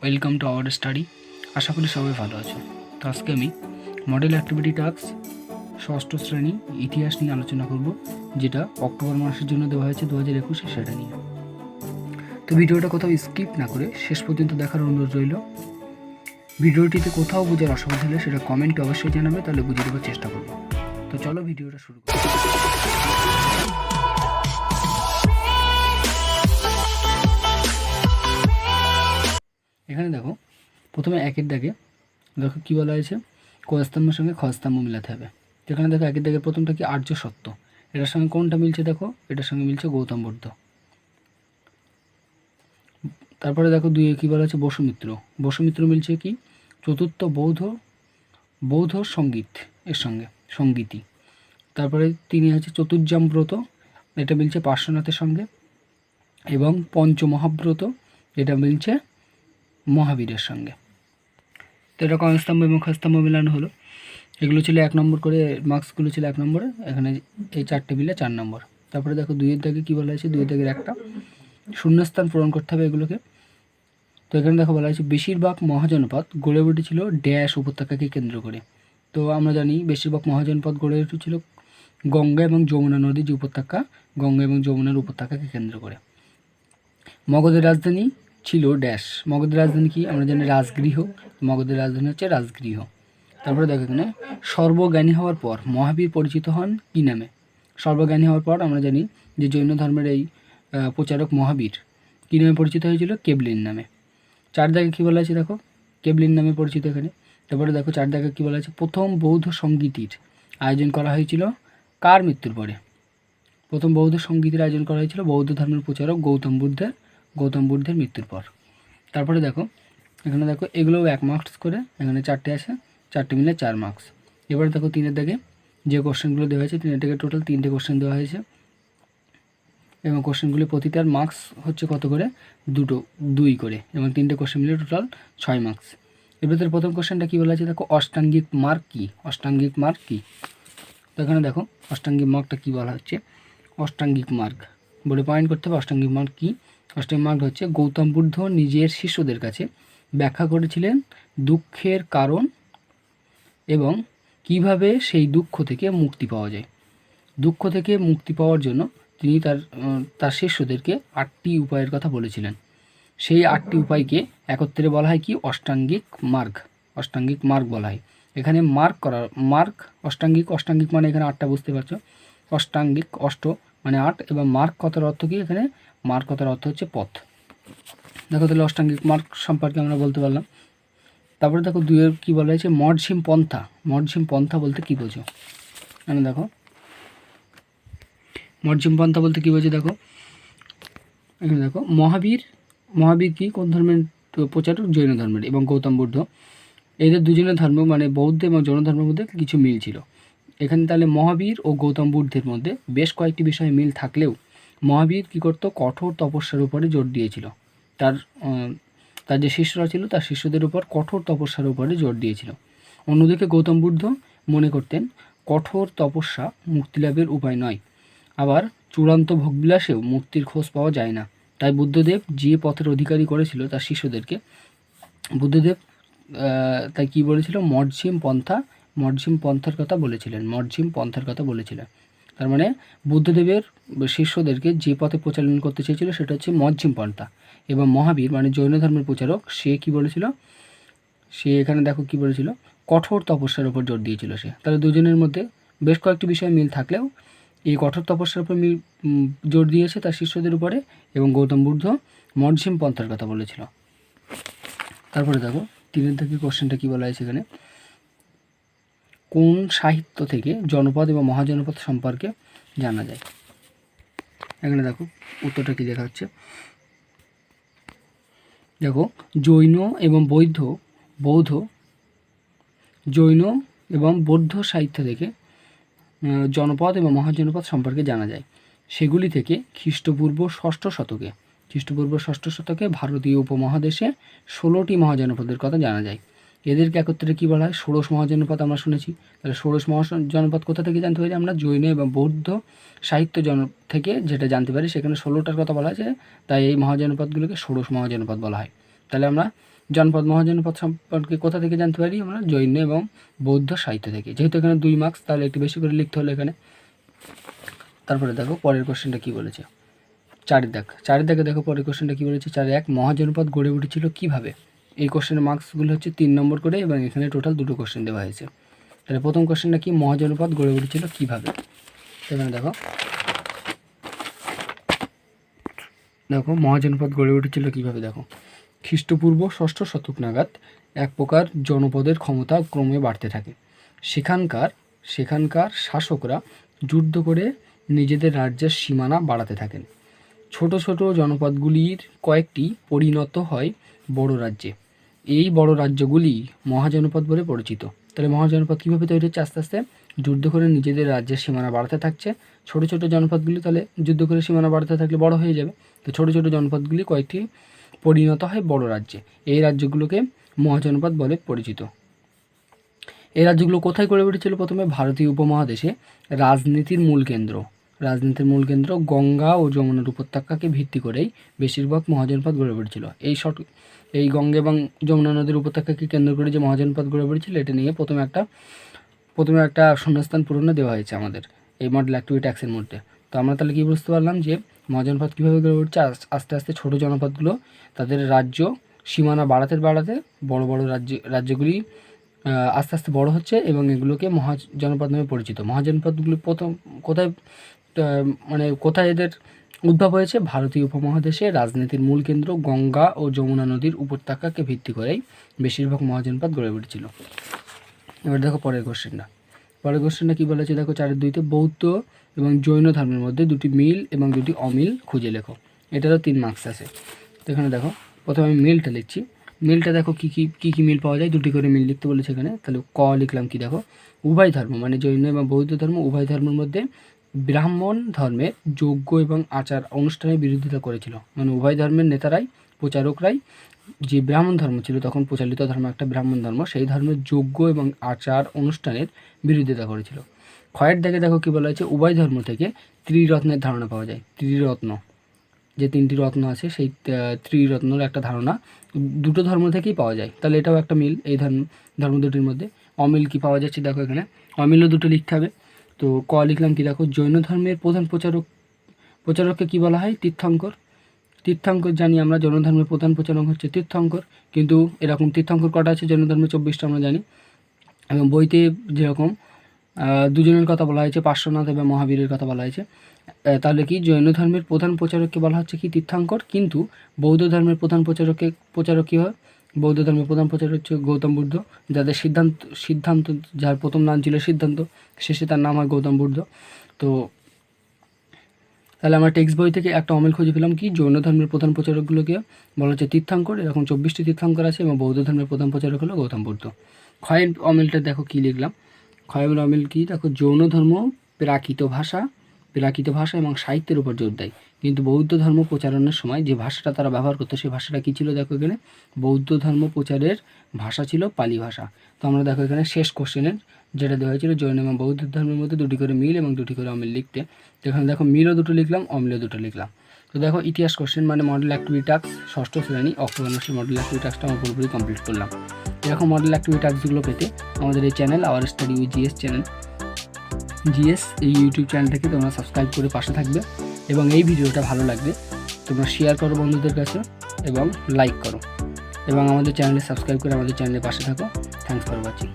Welcome to our study. আশা করি সবাই ভালো আছো। তো আজকে আমি মডেল অ্যাক্টিভিটি টাস্ক ষষ্ঠ শ্রেণী ইতিহাস নিয়ে আলোচনা করব, যেটা অক্টোবর মাসের জন্য দেওয়া হয়েছে 2021-এ, সেটা নিয়ে। তো ভিডিওটা কোথাও স্কিপ না করে শেষ পর্যন্ত দেখার অনুরোধ রইল। ভিডিওটিতে কোথাও বোঝার অসুবিধা হলে সেটা কমেন্টে অবশ্যই জানাবে, তাহলে বুঝিয়ে দেওয়ার চেষ্টা করব। তো চলো ভিডিওটা শুরু করি। এখানে দেখো, প্রথমে একের দাগে দেখো কী বলা হয়েছে, ক স্তম্ভের সঙ্গে খ স্তম্ভ মিলাতে হবে। এখানে দেখো একের দাগের প্রথমটা কি আর্য সত্য, এটার সঙ্গে কোনটা মিলছে দেখো, এটার সঙ্গে মিলছে গৌতম বুদ্ধ। তারপরে দেখো দুইয়ে কী বলা হয়েছে, বসুমিত্র। বসুমিত্র মিলছে কি চতুর্থ বৌদ্ধ সঙ্গীত এর সঙ্গে সঙ্গীতি। তারপরে তিনি হচ্ছে চতুর্যামব্রত, এটা মিলছে পার্শ্বনাথের সঙ্গে। এবং পঞ্চমহাব্রত, এটা মিলছে মহাবীরের সঙ্গে। তো এটা কম স্তম্ভ এবং খস্তম্ভ মেলানো হলো। এগুলো ছিল 1 নম্বর করে, মার্কসগুলো ছিল 1 নম্বরে, এখানে এই 4টে মিলে 4 নম্বর। তারপরে দেখো দুইয়ের দাগে কী বলা হয়েছে, দুইয়ের দাগের একটা শূন্যস্থান পূরণ করতে হবে এগুলোকে। তো এখানে দেখো বলা হয়েছে বেশিরভাগ মহাজনপদ গড়ে উঠেছিল ড্যাশ উপত্যকাকে কেন্দ্র করে। তো আমরা জানি বেশিরভাগ মহাজনপদ গড়ে উঠেছিল গঙ্গা এবং যমুনা নদীর যে উপত্যকা, গঙ্গা এবং যমুনার উপত্যকাকে কেন্দ্র করে। মগধের রাজধানী ছিল ড্যাশ। মগধের রাজধানী কি আমরা জানি, রাজগৃহ। মগধের রাজধানী হচ্ছে রাজগৃহ। তারপরে দেখো এখানে সর্বজ্ঞানী হওয়ার পর মহাবীর পরিচিত হন কী নামে। সর্বজ্ঞানী হওয়ার পর আমরা জানি যে জৈন ধর্মের এই প্রচারক মহাবীর কী নামে পরিচিত হয়েছিল, কেবলিন নামে। 4 দাগে কী বলা আছে দেখো, কেবলিন নামে পরিচিত এখানে। তারপরে দেখো 4 দাগে কী বলা আছে, প্রথম বৌদ্ধ সঙ্গীতের আয়োজন করা হয়েছিল কার মৃত্যুর পরে। প্রথম বৌদ্ধ সঙ্গীতের আয়োজন করা হয়েছিল বৌদ্ধ ধর্মের প্রচারক গৌতম বুদ্ধের মৃত্যুর পর। তারপরে দেখো এখানে দেখো এগুলোও 1 মার্কস করে, এখানে 4টে আছে, 4টে মিলে 4 মার্কস। এবারে দেখো 3-এর দাগে যে কোশ্চেনগুলো দেওয়া হয়েছে, 3-এর দাগে টোটাল 3টে কোশ্চেন দেওয়া হয়েছে এবং কোশ্চেনগুলি প্রতিটার মার্কস হচ্ছে কত করে, 2 করে, এবং 3টে কোশ্চেন মিলে টোটাল 6 মার্কস। এর ভিতরে প্রথম কোশ্চেনটা কী বলা আছে দেখো, অষ্টাঙ্গিক মার্ক কী। অষ্টাঙ্গিক মার্ক কী, তো এখানে দেখো অষ্টাঙ্গিক মার্কটা কী বলা হচ্ছে, অষ্টাঙ্গিক মার্গ বলে পয়েন্ট করতে হবে। অষ্টাঙ্গিক মার্গ কী, অষ্টাঙ্গিক মার্গ হচ্ছে গৌতম বুদ্ধ নিজের শিষ্যদের কাছে ব্যাখ্যা করেছিলেন দুঃখের কারণ এবং কিভাবে সেই দুঃখ থেকে মুক্তি পাওয়া যায়। দুঃখ থেকে মুক্তি পাওয়ার জন্য তিনি তার শিষ্যদেরকে 8টি উপায়ের কথা বলেছিলেন। সেই 8টি উপায়কে একত্রে বলা হয় কি, অষ্টাঙ্গিক মার্গ। অষ্টাঙ্গিক মার্গ বলা হয়। এখানে অষ্টাঙ্গিক মানে এখানে 8টা বুঝতে পারছো। অষ্টাঙ্গিক অষ্ট মানে 8, এবং মার্গ কথার অর্থ কি, এখানে মার্গ কথার অর্থ হচ্ছে পথ। দেখো তাহলে অষ্টাঙ্গিক মার্গ সম্পর্কে আমরা বলতে পারলাম। তারপরে দেখো 2-এর কী বলা হয়েছে, মঠঝিম পন্থা। মঠঝিম পন্থা বলতে কী বোঝো, এখানে দেখো মঠঝিম পন্থা বলতে কী বোঝো দেখো, এখানে দেখো মহাবীর কি কোন ধর্মের প্রচারক, জৈন ধর্মের, এবং গৌতম বুদ্ধ, এদের দুজনের ধর্ম মানে বৌদ্ধ এবং জৈন ধর্মের মধ্যে কিছু মিল ছিল। এখানে তাহলে মহাবীর ও গৌতম বুদ্ধের মধ্যে বেশ কয়েকটি বিষয়ে মিল থাকলেও মহাবীর কী করতো, কঠোর তপস্যার উপরে জোর দিয়েছিল। তার যে শিষ্যরা ছিল তার শিষ্যদের উপর কঠোর তপস্যার উপরে জোর দিয়েছিল। অন্যদিকে গৌতম বুদ্ধ মনে করতেন কঠোর তপস্যা মুক্তিলাভের উপায় নয়, আবার চূড়ান্ত ভোগবিলাসেও মুক্তির খোঁজ পাওয়া যায় না। তাই বুদ্ধদেব যে পথের অধিকারী করেছিল তার শিষ্যদেরকে, বুদ্ধদেব তাই কী বলেছিল, মঠঝিম পন্থার কথা বলেছিলেন। তার মানে বুদ্ধদেবের শিষ্যদেরকে যে পথে প্রচলন করতে চেয়েছিল সেটা হচ্ছে মঠঝিম পন্থা। এবং মহাবীর মানে জৈন ধর্মের প্রচারক, সে কী বলেছিল, সে এখানে দেখো কী বলেছিল, কঠোর তপস্যার উপর জোর দিয়েছিল সে। তাহলে দুজনের মধ্যে বেশ কয়েকটি বিষয়ে মিল থাকলেও এই কঠোর তপস্যার উপর জোর দিয়েছে তার শিষ্যদের উপরে, এবং গৌতম বুদ্ধ মঠঝিম পন্থার কথা বলেছিল। তারপরে দেখো 3-এর থেকে কোশ্চেনটা কী বলা হয়েছে, এখানে কোন সাহিত্য থেকে জনপদ এবং মহাজনপদ সম্পর্কে জানা যায়। এখানে দেখো উত্তরটা কী লেখা হচ্ছে, দেখো জৈন এবং বৌদ্ধ সাহিত্য থেকে জনপদ এবং মহাজনপদ সম্পর্কে জানা যায়। সেগুলি থেকে খ্রিস্টপূর্ব ষষ্ঠ শতকে ভারতীয় উপমহাদেশে 16টি মহাজনপদের কথা জানা যায়। এদেরকে একত্রে কী বলা হয়, ষোড়শ মহাজনপদ আমরা শুনেছি। তাহলে ষোড়শ মহাজনপদ কোথা থেকে জানতে পারি আমরা, জৈন এবং বৌদ্ধ সাহিত্য থেকে যেটা জানতে পারি, সেখানে 16টার কথা বলা হয়েছে, তাই এই মহাজনপদগুলোকে ষোড়শ মহাজনপদ বলা হয়। তাহলে আমরা জনপদ মহাজনপদ সম্পর্কে কোথা থেকে জানতে পারি? আমরা জৈন এবং বৌদ্ধ সাহিত্য থেকে। যেহেতু এখানে 2 মার্কস, তাহলে একটু বেশি করে লিখতে হলো এখানে। তারপরে দেখো পরের কোশ্চেনটা কী বলেছে, 4 দাগে দেখো পরের কোশ্চেনটা কী বলেছে। 4.1 মহাজনপদ গড়ে উঠেছিল কীভাবে? এই কোশ্চেনের মার্কসগুলো হচ্ছে 3 নম্বর করে, এবং এখানে টোটাল 2টো কোশ্চেন দেওয়া হয়েছে। তাহলে প্রথম কোশ্চেনটা কি, মহাজনপদ গড়ে উঠেছিল কীভাবে? এখানে দেখো মহাজনপদ গড়ে উঠেছিল কীভাবে, দেখো খ্রিস্টপূর্ব 6ষ্ঠ শতক নাগাদ এক প্রকার জনপদের ক্ষমতা ক্রমে বাড়তে থাকে। সেখানকার শাসকরা যুদ্ধ করে নিজেদের রাজ্যের সীমানা বাড়াতে থাকেন। ছোট ছোট জনপদগুলির কয়েকটি পরিণত হয় বড় রাজ্যে। এই বড় রাজ্যগুলি মহাজনপদ বলে পরিচিত। তাহলে মহাজনপদ কীভাবে তৈরি হচ্ছে? আস্তে আস্তে যুদ্ধ করে নিজেদের রাজ্যের সীমানা বাড়াতে থাকছে। ছোট ছোট জনপদগুলি তাহলে যুদ্ধ করে সীমানা বাড়াতে থাকলে বড় হয়ে যাবে। তো ছোট ছোট জনপদগুলি কয়েকটি পরিণত হয় বড় রাজ্যে। এই রাজ্যগুলোকে মহাজনপদ বলে পরিচিত। এই রাজ্যগুলো কোথায় গড়ে উঠেছিল? প্রথমে ভারতীয় উপমহাদেশে রাজনীতির মূল কেন্দ্র গঙ্গা ও যমুনার উপত্যকাকে ভিত্তি করেই বেশিরভাগ মহাজনপদ গড়ে উঠেছিল। এই গঙ্গা এবং যমুনা নদীর উপত্যকাকে কেন্দ্র করে যে মহাজনপদ গড়ে উঠেছিল, এটা নিয়ে প্রথমে একটা শূন্যস্থান পূরণে দেওয়া হয়েছে আমাদের এই মডেল অ্যাক্টিভিটি ট্যাক্সের মধ্যে। তো আমরা তাহলে কী বুঝতে পারলাম যে মহাজনপদ কীভাবে গড়ে উঠছে? আস্তে আস্তে ছোটো জনপদগুলো তাদের রাজ্য সীমানা বাড়াতে বড় বড় রাজ্যগুলি আস্তে আস্তে বড় হচ্ছে, এবং এগুলোকে মহাজনপদ নামে পরিচিত। মহাজনপদগুলি প্রথম কোথায় এদের উদ্ভব হয়েছে? ভারতীয় উপমহাদেশে রাজনীতির মূল কেন্দ্র গঙ্গা ও যমুনা নদীর উপত্যকাকে ভিত্তি করেই বেশিরভাগ মহাজনপদ গড়ে উঠেছিল। এবার দেখো পরের কোশ্চেনটা কী বলেছে, দেখো 4.2 বৌদ্ধ এবং জৈন ধর্মের মধ্যে 2টি মিল এবং 2টি অমিল খুঁজে লেখো। এটারও 3 মার্কস আছে। তো এখানে দেখো প্রথমে আমি মিলটা লিখছি। মিলটা দেখো কী মিল পাওয়া যায়, 2টি করে মিল লিখতে বলেছে এখানে। তাহলে লিখলাম কি, দেখো উভয় ধর্ম মানে জৈন এবং বৌদ্ধ ধর্ম উভয় ধর্মের মধ্যে ব্রাহ্মণ ধর্মের যজ্ঞ এবং আচার অনুষ্ঠানের বিরোধিতা করেছিল। মানে উভয় ধর্মের নেতারাই, প্রচারকরাই, যে ব্রাহ্মণ ধর্ম ছিল তখন প্রচলিত ধর্ম একটা ব্রাহ্মণ ধর্ম, সেই ধর্মের যজ্ঞ এবং আচার অনুষ্ঠানের বিরোধিতা করেছিল। ক্ষয়ের দাগে দেখো কী বলা হয়েছে, উভয় ধর্ম থেকে ত্রিরত্নের ধারণা পাওয়া যায়। ত্রিরত্ন, যে 3টি রত্ন আছে, সেই ত্রিরত্নর একটা ধারণা 2টো ধর্ম থেকেই পাওয়া যায়। তাহলে এটাও একটা মিল এই ধর্ম দুটির মধ্যে। অমিল কি পাওয়া যাচ্ছে, দেখো এখানে অমিলও 2টো লিখতে হবে। তো লিখলাম কি, দেখো জৈন ধর্মের প্রধান প্রচারককে কী বলা হয়? তীর্থঙ্কর জানি আমরা। জৈন ধর্মের প্রধান প্রচারক হচ্ছে তীর্থঙ্কর, কিন্তু এরকম তীর্থঙ্কর কটা আছে? জৈন ধর্মের 24টা আমরা জানি। এবং বইতে যেরকম 2জনের কথা বলা হয়েছে, পার্শ্বনাথ এবং মহাবীরের কথা বলা হয়েছে। তাহলে কি জৈন ধর্মের প্রধান প্রচারককে বলা হচ্ছে কি? তীর্থঙ্কর। কিন্তু বৌদ্ধ ধর্মের প্রধান প্রচারক কী হয়? বৌদ্ধ ধর্মের প্রধান প্রচারক হচ্ছে গৌতম বুদ্ধ, যাদের সিদ্ধান্ত যার প্রথম নাম ছিল সিদ্ধান্ত, শেষে তার নাম হয় গৌতম বুদ্ধ। তো তাহলে আমরা টেক্সট বই থেকে একটা অমিল খুঁজে পেলাম কি, জৈন ধর্মের প্রধান প্রচারকগুলোকে বলা হচ্ছে তীর্থঙ্কর, এরকম 24টি তীর্থঙ্কর আছে, এবং বৌদ্ধ ধর্মের প্রধান প্রচারক হলো গৌতম বুদ্ধ। ক্ষয়ের অমিলটা দেখো কী লিখলাম, ক্ষয়ের অমিল কি, দেখো জৈন ধর্ম প্রাকৃত ভাষা এবং সাহিত্যের উপর জোর দেয়, কিন্তু বৌদ্ধ ধর্ম প্রচারণের সময় যে ভাষাটা তারা ব্যবহার করতো সেই ভাষাটা কী ছিল? দেখো এখানে বৌদ্ধ ধর্ম প্রচারের ভাষা ছিল পালি ভাষা। তো আমরা দেখো এখানে শেষ কোশ্চেনের যেটা দেওয়া হয়েছিল, জৈন এবং বৌদ্ধ ধর্মের মধ্যে 2টি করে মিল এবং 2টি করে অমিল লিখতে। তো এখানে দেখো মিলও 2টো লিখলাম, অমিলও 2টো লিখলাম। তো দেখো ইতিহাস কোশ্চেন মানে মডেল অ্যাক্টিভিটি টাস্ক 6ষ্ঠ শ্রেণী অক্টোবর মাসের মডেল অ্যাক্টিভিটি টাস্কটা আমরা পুরোপুরি কমপ্লিট করলাম। এরকম মডেল অ্যাক্টিভিটি টাস্কগুলো পেতে আমাদের এই channel hour study with GS এই ইউটিউব চ্যানেলটাকে তোমরা সাবস্ক্রাইব করে পাশে থাকবে, এবং এই ভিডিওটা ভালো লাগবে তোমরা শেয়ার করো বন্ধুদের কাছে এবং লাইক করো, এবং আমাদের চ্যানেলে সাবস্ক্রাইব করে আমাদের চ্যানেলের পাশে থাকো। Thanks for watching.